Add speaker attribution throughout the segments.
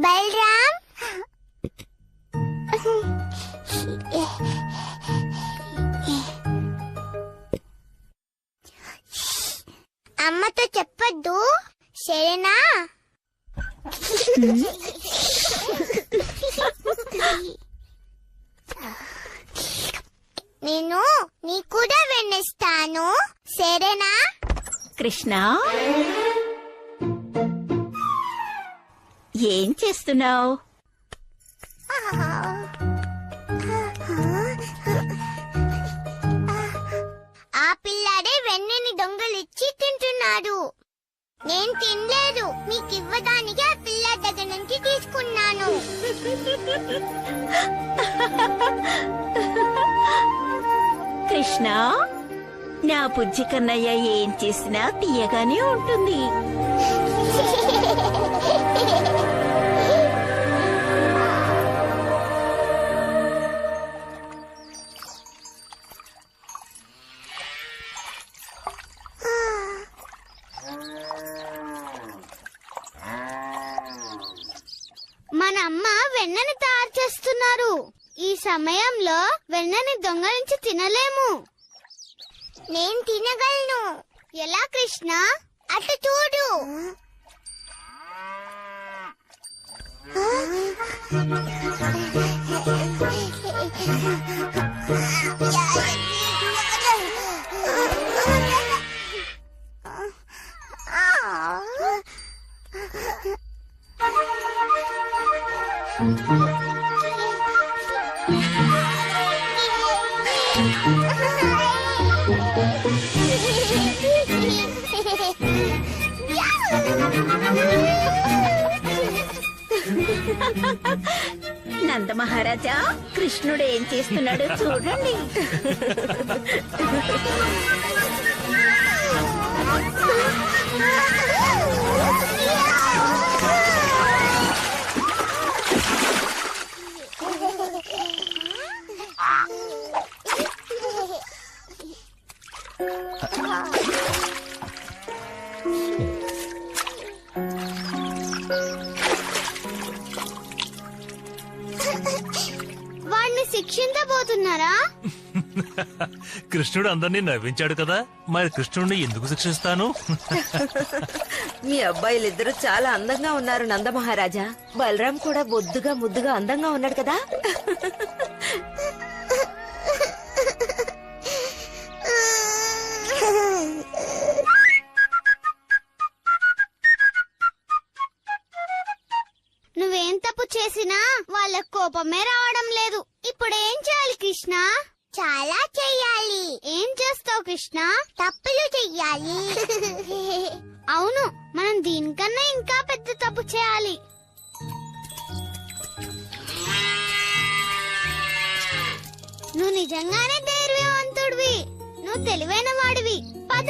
Speaker 1: బలరాం, అమ్మతో చెప్పొద్దు సరేనా? నేను నీ కూడా వెన్నిస్తాను సరేనా?
Speaker 2: కృష్ణ, ఏం చేస్తున్నావు?
Speaker 1: ఆ పిల్లాడే వెన్నని దొంగలిచ్చి తింటున్నాడు. నేను తినలేదు, మీకు ఇవ్వడానికి ఆ పిల్ల దగ్గర నుంచి తీసుకున్నాను.
Speaker 2: కృష్ణ, నా బుజ్జి కన్నయ్య ఏం చేసినా తీయగానే ఉంటుంది.
Speaker 1: మన అమ్మ వెన్నని తయారు చేస్తున్నారు. ఈ సమయంలో వెన్నని దొంగలించి తినలేము. నేను తినగలను. ఎలా కృష్ణ? అటు చూడు.
Speaker 2: నందమహారాజా, కృష్ణుడు ఏం చేస్తున్నాడో చూడండి.
Speaker 1: వాణ్ణి శిక్షించబోతున్నారా?
Speaker 3: కృష్ణుడు అందరినీ నవ్వించాడు కదా, మరి కృష్ణుడిని ఎందుకు శిక్షిస్తాను?
Speaker 4: మీ అబ్బాయిలిద్దరూ చాలా అందంగా ఉన్నారు నందమహారాజా. బలరాం కూడా బొద్దుగా ముద్దుగా అందంగా ఉన్నాడు కదా.
Speaker 1: నువ్వేం తప్పు చేసినా వాళ్ళ కోపమే రావడం లేదు. ఇప్పుడు ఏం చేయాలి కృష్ణ? చాలా చెయ్యాలి. ఏం చేస్తావు కృష్ణ? తప్పులు చెయ్యాలి. అవును, మనం దీనికన్నా ఇంకా పెద్ద తప్పు చేయాలి. నువ్వు నిజంగానే ధైర్యవంతుడివి. నువ్వు తెలివైన వాడివి. పద,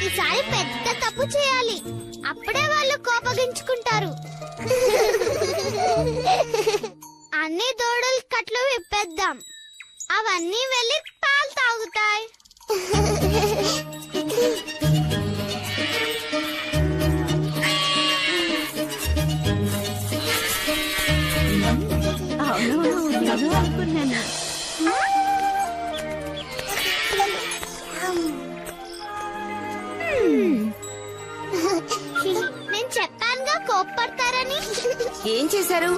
Speaker 1: ఈసారి పెద్ద తప్పు చేయాలి. అప్పుడే వాళ్ళు కోపగించుకుంటారు. అన్ని దూడల కట్లు విప్పేద్దాం. అవన్నీ వెళ్ళి పాలు తాగుతాయి.
Speaker 2: అనుకున్నాను.
Speaker 1: నేను చెప్పానుగా కోప్పడతారని.
Speaker 4: ఏం చేశారు?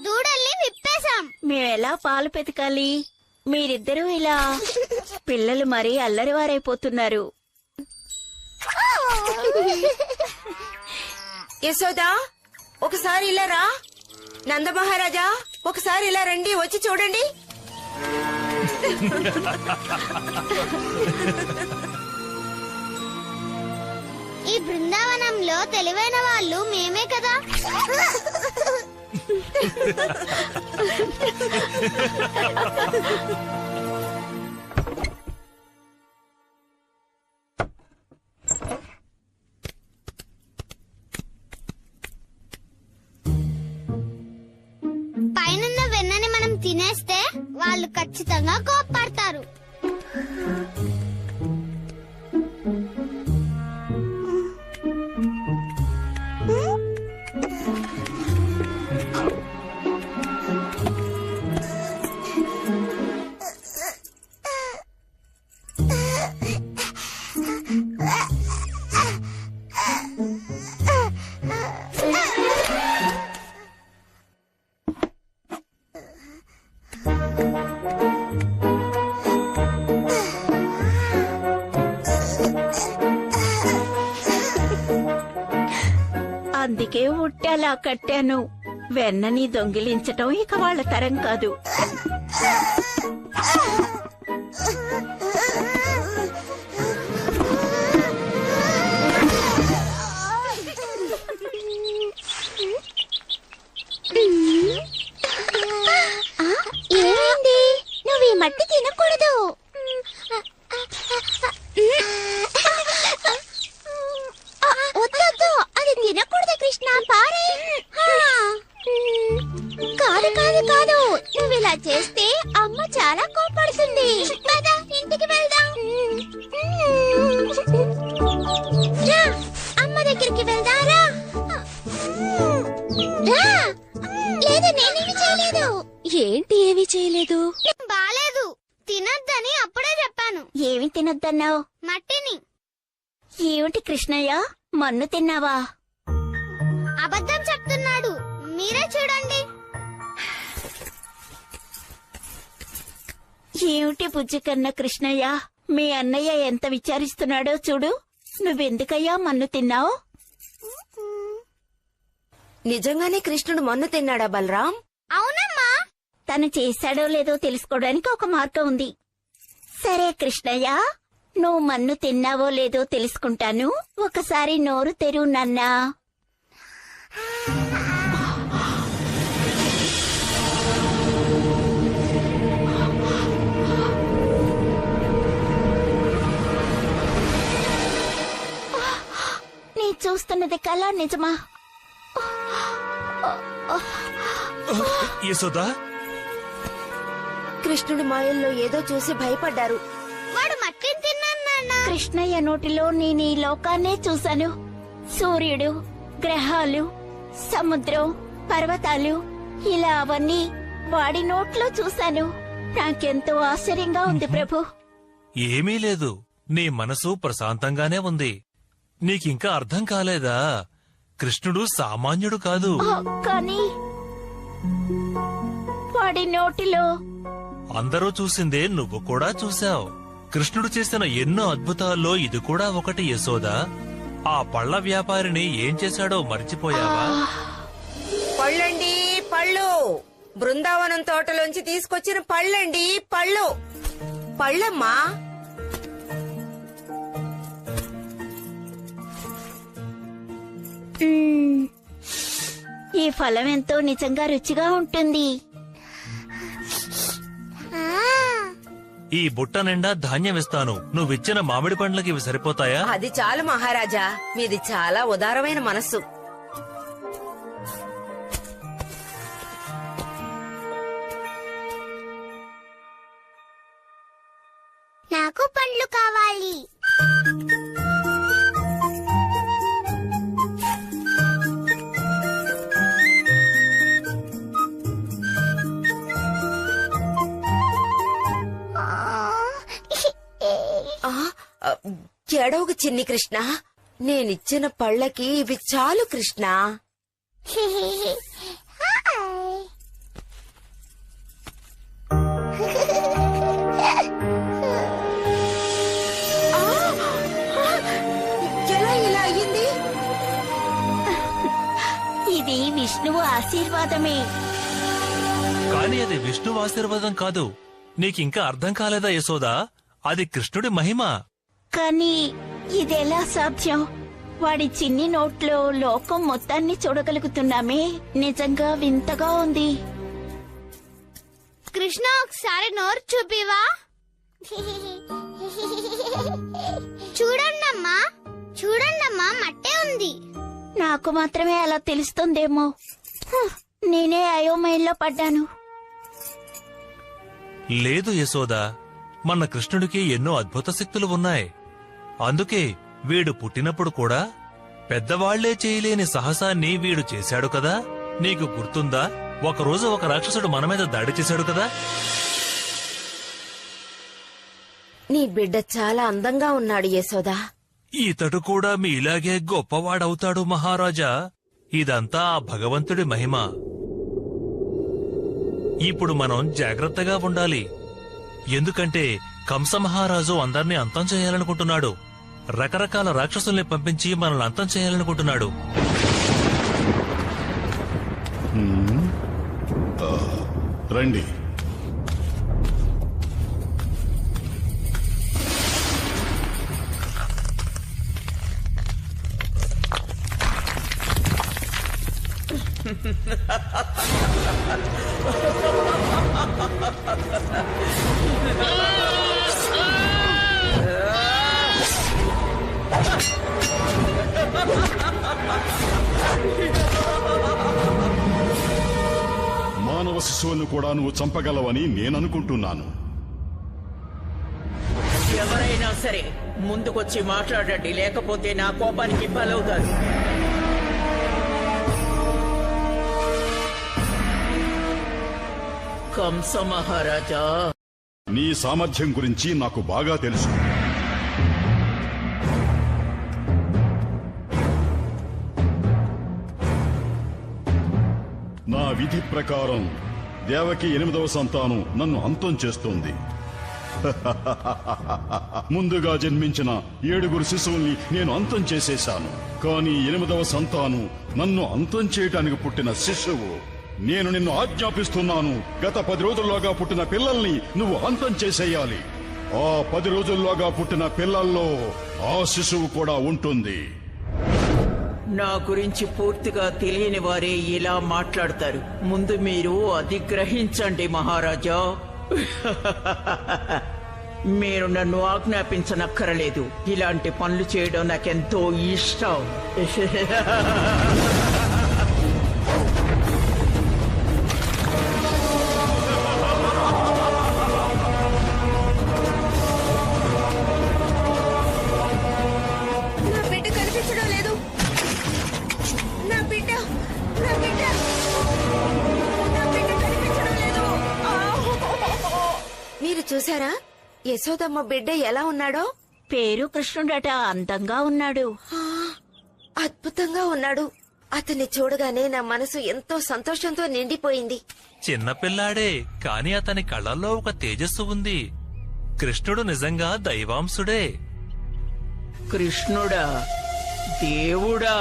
Speaker 1: దూడల్ని విప్పేశాం.
Speaker 2: మేమెలా పాలు పెతకాలి? మీరిద్దరూ ఇలా. పిల్లలు మరీ అల్లరివారైపోతున్నారు.
Speaker 4: యశోదా, ఒకసారి ఇలా రా. నందమహారాజా, ఒకసారి ఇలా రండి, వచ్చి చూడండి.
Speaker 1: ఈ బృందావనంలో తెలివైన వాళ్ళు మేమే కదా. పైనున్న వెన్నని మనం తినేస్తే వాళ్ళు ఖచ్చితంగా కోప్పడతారు.
Speaker 2: అందుకే ఉట్టేలా కట్టాను. వెన్నని దొంగిలించటం ఇక వాళ్ళ తరం కాదు.
Speaker 1: ఏమైంది? నువ్వు ఈ మట్టి తినకూడదు. వద్దొద్దు, అది తినకూడదు కృష్ణ, పారే. కాదు కాదు కాదు, నువ్వు ఇలా చేస్తే అమ్మ చాలా కోపడుతుంది. పద, ఇంటికి వెళ్దాం. రా, అమ్మ దగ్గరికి వెళ్దాం. రా. రా. లేదు, నేనేమి చేయలేదు.
Speaker 5: ఏంటి ఏమీ చేయలేదు?
Speaker 1: బాలేదు, తినొద్దని అప్పుడే చెప్పాను.
Speaker 2: ఏమి తినొద్దన్నావు?
Speaker 1: మట్టిని.
Speaker 2: ఏమిటి కృష్ణయ్య, మన్ను తిన్నావా?
Speaker 1: అబద్ధం చెప్తున్నాడు, మీరే చూడండి.
Speaker 2: ఏమిటి బుజ్జి కన్న కృష్ణయ్య, మీ అన్నయ్య ఎంత విచారిస్తున్నాడో చూడు. నువ్వెందుకయ్యా మన్ను తిన్నావు?
Speaker 4: నిజంగానే కృష్ణుడు మన్ను తిన్నాడా బలరాం?
Speaker 1: అవునమ్మా.
Speaker 2: తను చేశాడో లేదో తెలుసుకోవడానికి ఒక మార్గం ఉంది. సరే కృష్ణయ్య, నువ్వు మన్ను తిన్నావో లేదో తెలుసుకుంటాను. ఒకసారి నోరు తెరువు నాన్నా. నీ చూస్తున్నది కళ నిజమా?
Speaker 3: యశోదా,
Speaker 4: కృష్ణుడు మాయల్లో ఏదో చూసి భయపడ్డారు.
Speaker 1: వాడు మట్టిని తిన్నాను నాన్న.
Speaker 2: కృష్ణయ్య నోటిలో నేను ఈ లోకాన్నే చూశాను. సూర్యుడు, గ్రహాలు, సముద్రం, పర్వతాలు, ఇలా అవన్నీ వాడి నోట్లో చూశాను. నాకెంతో ఆశ్చర్యంగా ఉంది ప్రభు.
Speaker 3: ఏమీ లేదు, నీ మనసు ప్రశాంతంగానే ఉంది. నీకింకా అర్థం కాలేదా? కృష్ణుడు సామాన్యుడు కాదు.
Speaker 2: కానీ వాడి నోటిలో
Speaker 3: అందరూ చూసిందే నువ్వు కూడా చూశావు. కృష్ణుడు చేసిన ఎన్నో అద్భుతాల్లో ఇది కూడా ఒకటి యశోదా. ఆ పళ్ల వ్యాపారిని ఏం చేశాడో మర్చిపోయావా?
Speaker 4: పళ్ళండి, పళ్ళు. బృందావనం తోటలోంచి తీసుకొచ్చిన పళ్ళండి, పళ్ళు. పళ్ళమ్మా.
Speaker 2: ఈ ఫలం ఎంతో నిజంగా రుచిగా ఉంటుంది.
Speaker 3: ఈ బుట్ట నిండా ధాన్యం ఇస్తాను. నువ్విచ్చిన మామిడి పండ్లకి ఇవి సరిపోతాయా?
Speaker 4: అది చాలు మహారాజా, మీది చాలా ఉదారమైన మనస్సు.
Speaker 1: నాకు పండ్లు కావాలి.
Speaker 4: ఎడవకు చిన్ని కృష్ణ, నేనిచ్చిన పళ్ళకి ఇవి చాలు కృష్ణ. ఎలా ఇలా అయ్యింది?
Speaker 2: ఇది విష్ణువు ఆశీర్వాదమే.
Speaker 3: కాని అది విష్ణువు ఆశీర్వాదం కాదు. నీకింకా అర్థం కాలేదా యశోదా? అది కృష్ణుడి మహిమ.
Speaker 2: కానీ ఇదెలా సాధ్యం? వాడి చిన్ని నోట్లో లోకం మొత్తాన్ని చూడగలుగుతున్నామే. నిజంగా వింతగా ఉంది.
Speaker 1: కృష్ణ ఒకసారి నోరు చూపివా? చూడండమ్మా, చూడండమ్మా, మట్టే ఉంది.
Speaker 2: నాకు మాత్రమే అలా తెలుస్తుందేమో. నేనే అయోమయంలో పడ్డాను.
Speaker 3: లేదు యశోదా, మన కృష్ణుడికి ఎన్నో అద్భుత శక్తులు ఉన్నాయి. అందుకే వీడు పుట్టినప్పుడు కూడా పెద్దవాళ్లే చేయలేని సాహసాన్ని వీడు చేశాడు కదా. నీకు గుర్తుందా, ఒకరోజు ఒక రాక్షసుడు మన మీద దాడి చేశాడు కదా.
Speaker 4: నీ బిడ్డ చాలా అందంగా ఉన్నాడు యశోదా.
Speaker 3: ఇతడు కూడా మీలాగే గొప్పవాడవుతాడు మహారాజా. ఇదంతా ఆ భగవంతుడి మహిమ. ఇప్పుడు మనం జాగ్రత్తగా ఉండాలి. ఎందుకంటే కంస మహారాజు అందర్నీ అంతం చేయాలనుకుంటున్నాడు. రకరకాల రాక్షసుల్ని పంపించి మనల్ని అంతం చేయాలనుకుంటున్నాడు.
Speaker 6: రండి. మానవ శిశువును కూడా నువ్వు చంపగలవని నేననుకుంటున్నాను.
Speaker 7: ఎవరైనా సరే ముందుకొచ్చి మాట్లాడండి, లేకపోతే నా కోపానికి బలవుతారు. కంస మహారాజా,
Speaker 6: నీ సామర్థ్యం గురించి నాకు బాగా తెలుసు. నా విధి ప్రకారం దేవకి 8వ సంతానం నన్ను అంతం చేస్తోంది. ముందుగా జన్మించిన 7 శిశువుల్ని నేను అంతం చేసేశాను. కానీ 8వ సంతానం నన్ను అంతం చేయటానికి పుట్టిన శిశువు. నేను నిన్ను ఆజ్ఞాపిస్తున్నాను, గత 10 రోజుల్లోగా పుట్టిన పిల్లల్ని నువ్వు అంతం చేసేయాలి. ఆ 10 రోజుల్లోగా పుట్టిన పిల్లల్లో ఆ శిశువు కూడా ఉంటుంది.
Speaker 7: నా గురించి పూర్తిగా తెలియని వారే ఇలా మాట్లాడతారు. ముందు మీరు అది గ్రహించండి మహారాజా. మీరు నన్ను ఆజ్ఞాపించనక్కరలేదు. ఇలాంటి పనులు చేయడం నాకెంతో ఇష్టం.
Speaker 4: నా బిడ్డ కనిపించడం లేదు. నా బిడ్డ నా బిడ్డ నా బిడ్డ కనిపించడం లేదు. మీరు చూసారా యశోదమ్మ బిడ్డ ఎలా ఉన్నాడో?
Speaker 2: పేరు కృష్ణుడట. అందంగా ఉన్నాడు.
Speaker 4: అద్భుతంగా ఉన్నాడు. అతన్ని చూడగానే నా మనసు ఎంతో సంతోషంతో నిండిపోయింది.
Speaker 3: చిన్నపిల్లాడే, కాని అతని కళ్ళల్లో ఒక తేజస్సు ఉంది. కృష్ణుడు నిజంగా దైవాంశుడే.
Speaker 7: కృష్ణుడా, దేవుడా,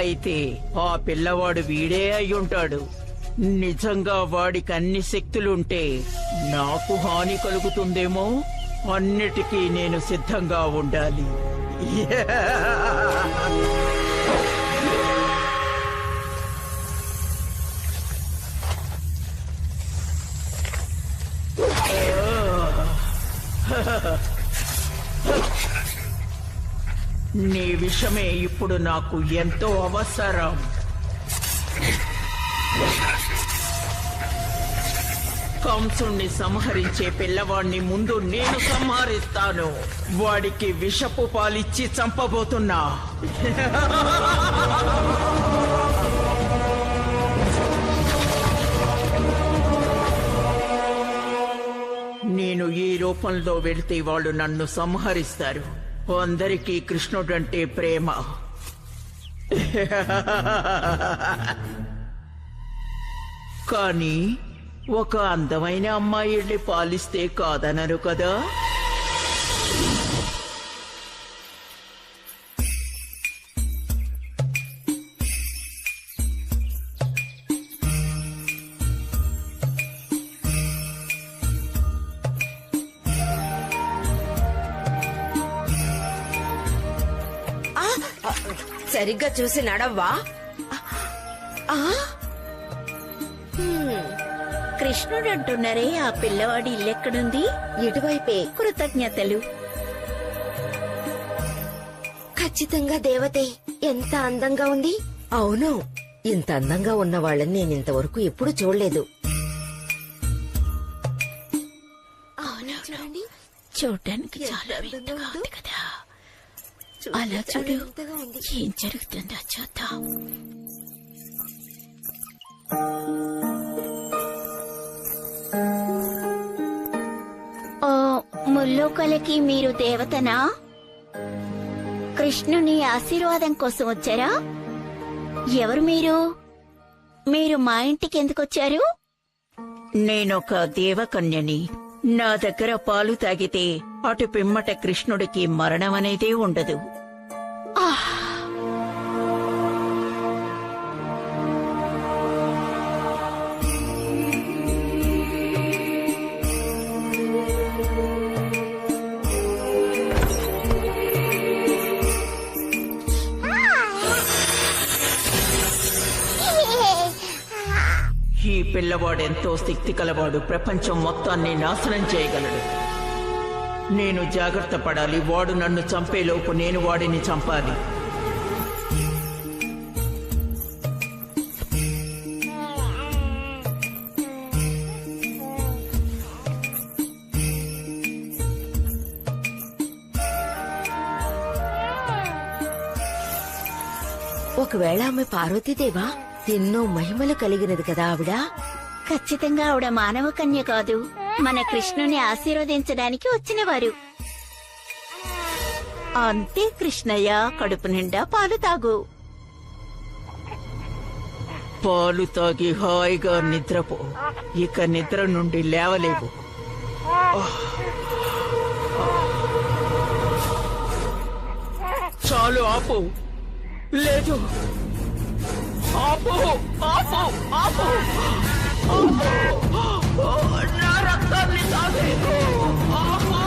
Speaker 7: అయితే ఆ పిల్లవాడు వీడే అయ్యుంటాడు. నిజంగా వాడికి అన్ని శక్తులుంటే నాకు హాని కలుగుతుందేమో. అన్నిటికీ నేను సిద్ధంగా ఉండాలి. నీ విషమే ఇప్పుడు నాకు ఎంతో అవసరం. కంసుణ్ణి సంహరించే పిల్లవాణ్ణి ముందు నేను సంహరిస్తాను. వాడికి విషపు పాలిచ్చి చంపబోతున్నా. నేను ఈ రూపంలో వెళ్తే వాళ్ళు నన్ను సంహరిస్తారు. అందరికీ కృష్ణుడంటే ప్రేమ. కానీ ఒక అందమైన అమ్మాయి వెళ్ళి పాలిస్తే కాదనరు కదా.
Speaker 4: సరిగ్గా చూసి నడవ్వా? ఆ?
Speaker 2: కృష్ణుడు అంటున్నారే, ఆ పిల్లవాడి ఇల్లెక్కడుంది?
Speaker 4: ఇటువైపే.
Speaker 2: కృతజ్ఞతలు.
Speaker 4: ఖచ్చితంగా దేవతే. ఎంత అందంగా ఉంది. అవును, ఇంత అందంగా ఉన్న వాళ్ళని నేను ఇంతవరకు ఎప్పుడు చూడలేదు.
Speaker 2: చూడ్డానికి చాలా వింతగా ఉంది కదా. అలా చూడు, ఏం జరుగుతుందో చూద్దాం. ఓ ముల్లోకలకి మీరు దేవతనా? కృష్ణుని ఆశీర్వాదం కోసం వచ్చారా? ఎవరు మీరు? మీరు మా ఇంటికి ఎందుకు వచ్చారు?
Speaker 7: నేనొక దేవకన్యని. నా దగ్గర పాలు తాగితే అటు పిమ్మట కృష్ణుడికి మరణం అనేదే ఉండదు. ఈ పిల్లవాడెంతో శక్తి కలవాడు. ప్రపంచం మొత్తాన్ని నాశనం చేయగలడు. నేను జాగ్రత్త పడాలి. వాడు నన్ను చంపేలోపు నేను వాడిని చంపాలి.
Speaker 4: ఒకవేళ ఆమె పార్వతీదేవా? ఎన్నో మహిమలు కలిగినది కదా ఆవిడ.
Speaker 2: ఖచ్చితంగా ఆవిడ మానవ కన్య కాదు, మన కృష్ణుని ఆశీర్వదించడానికి వచ్చినవారు. అంతే కృష్ణయ్య, కడుపు నిండా పాలు తాగు.
Speaker 7: పాలు తాగి హాయిగా నిద్రపో. ఇక నిద్ర నుండి లేవలేవు. చాలు, ఆపు. లేదు, ఆపు, ఆపు, ఆపు, ఆపు. నా రక్తాన్ని తాగేదు. ఆపు,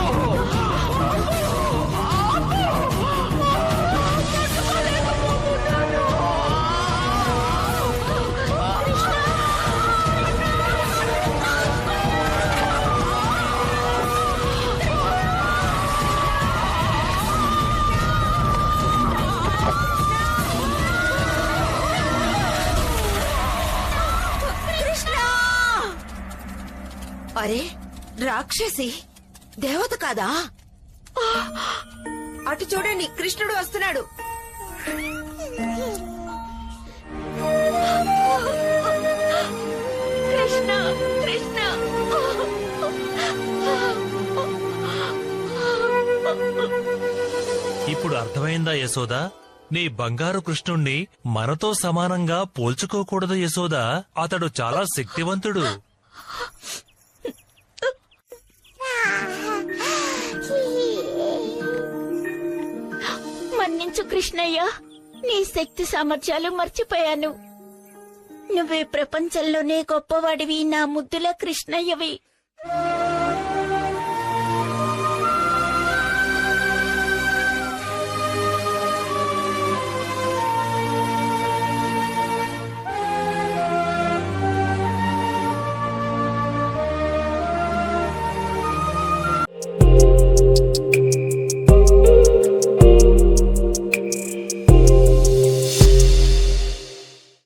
Speaker 4: అరే, రాక్షసి దేవత కాదా? అటు చూడండి, కృష్ణుడు వస్తున్నాడు.
Speaker 2: కృష్ణ, కృష్ణ.
Speaker 3: ఇప్పుడు అర్థమైందా యశోదా? నీ బంగారు కృష్ణుణ్ణి మనతో సమానంగా పోల్చుకోకూడదు యశోదా. అతడు చాలా శక్తివంతుడు.
Speaker 2: మన్నించు కృష్ణయ్య, నీ శక్తి సామర్థ్యాలు మర్చిపోయాను. నువ్వే ప్రపంచంలోనే గొప్పవాడివి, నా ముద్దుల కృష్ణయ్యవి.